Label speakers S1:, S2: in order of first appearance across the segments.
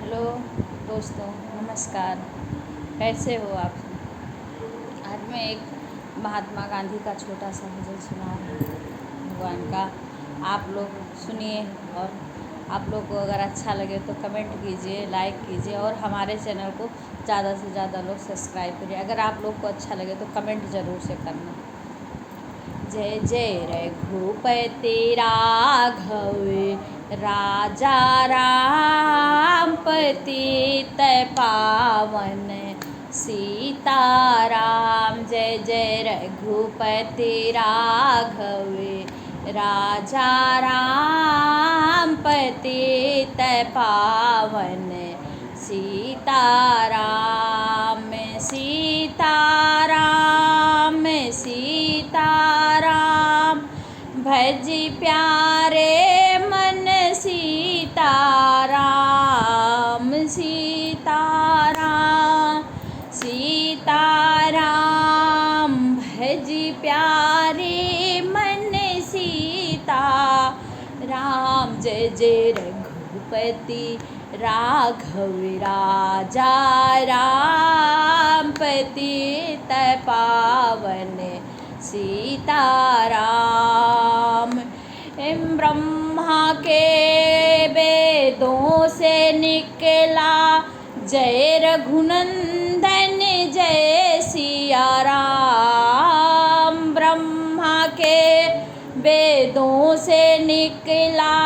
S1: Hello दोस्तों, नमस्कार। कैसे हो आप? आज मैं एक महात्मा गांधी का छोटा सा भजन सुना रही हूँ भगवान का। आप लोग सुनिए और आप लोग को अगर अच्छा लगे तो कमेंट कीजिए, लाइक कीजिए और हमारे चैनल को ज़्यादा से ज़्यादा लोग सब्सक्राइब करिए। अगर आप लोग को अच्छा लगे तो कमेंट ज़रूर से करना। जय जय रघुपति राघव राजा राम, पतित पावन सीताराम। जय जय रघुपति राघव राजा राम, पतित पावन सीताराम। सीताराम सीताराम भज प्यारे मन सीताराम। सीताराम सीताराम भज प्यारे मन सीताराम। जय जय रघुपति राघव राजा राम, पतित पावन सीताराम। ब्रह्मा के वेदों से निकला जय रघुनंदन जय सिया राम। ब्रह्मा के वेदों से निकला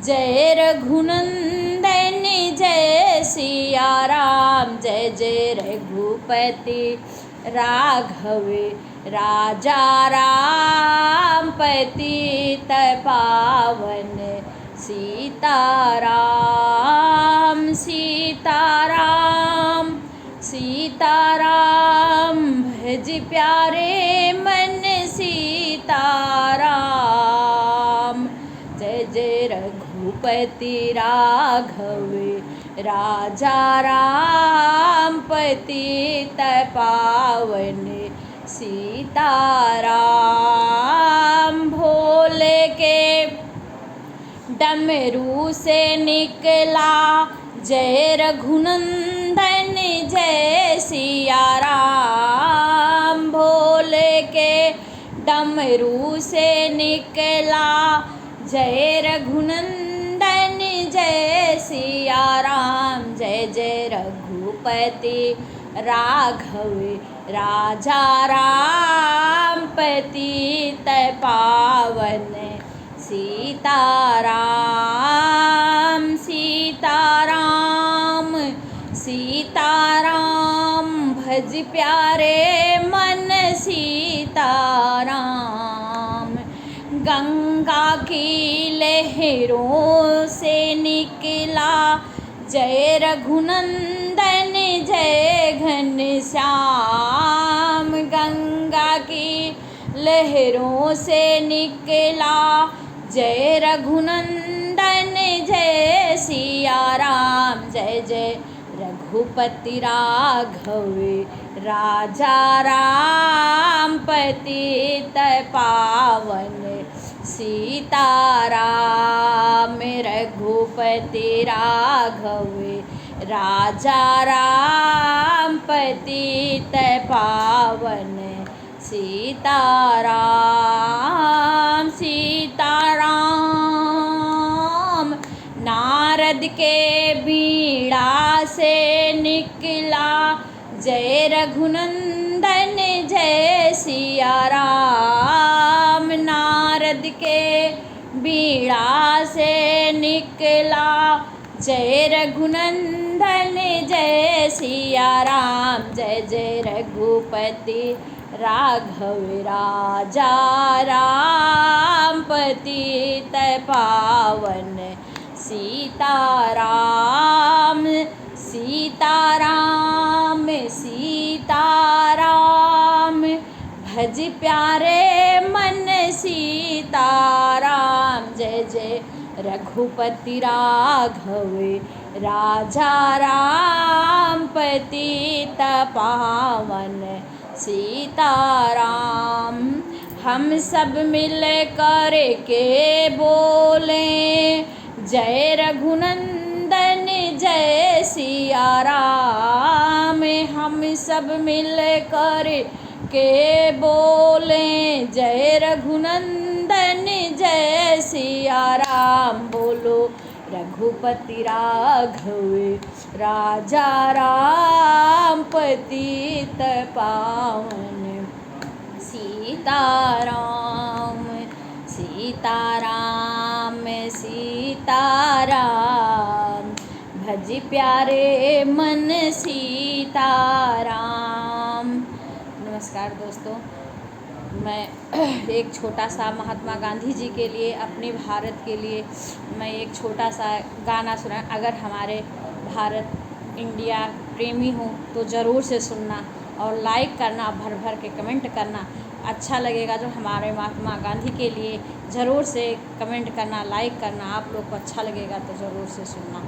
S1: जय रघुनंदन जय सिया राम। जय जय रघुपति राघव राजा राम, पतित पावन सीताराम। सीताराम सीताराम भज प्यारे मन सीताराम। जय जय रघुपति राघव राजा राम, पतित पावन सीताराम। भोले के डमरू से निकला जय रघुनंदन जय सिया राम। भोले के डमरू से निकला जय रघुनंदन जय सिया राम। जय जय रघुपति राघव राजा राम, पतित पावन सीताराम। सीताराम सीताराम भज प्यारे मन सीताराम। गंगा की लहरों से निकला जय रघुनंदन जय घनश्याम। गंगा की लहरों से निकला जय रघुनंदन जय सिया राम। जय जय रघुपति राघव राजा राम, पतित पावन सीताराम। रघुपति राघव राजा राम, पतित पावन सीताराम। सीताराम नारद के बीड़ा से निकला जय रघुनंदन जय सिया राम। नारद के बीड़ा से निकला जय रघुनंदन जय सिया राम। जय जय रघुपति राघव राजा राम, पतित पावन सीताराम। सीताराम सीताराम भज प्यारे मन सीताराम। जय जय रघुपति राघव राजा राम, पतित पावन सीताराम। हम सब मिल कर के बोले जय रघुनंदन जय सिया राम। हम सब मिल कर के बोलें जय रघुनंदन जय सिया राम। बोलो रघुपति राघव राजा राम, पतित पावन सीताराम। सीताराम सीताराम, भज प्यारे मन सीताराम। नमस्कार दोस्तों, मैं एक छोटा सा महात्मा गांधी जी के लिए, अपने भारत के लिए मैं एक छोटा सा गाना सुना। अगर हमारे भारत इंडिया प्रेमी हो तो ज़रूर से सुनना और लाइक करना, भर भर के कमेंट करना। अच्छा लगेगा जो हमारे महात्मा गांधी के लिए ज़रूर से कमेंट करना, लाइक करना। आप लोग को अच्छा लगेगा तो ज़रूर से सुनना।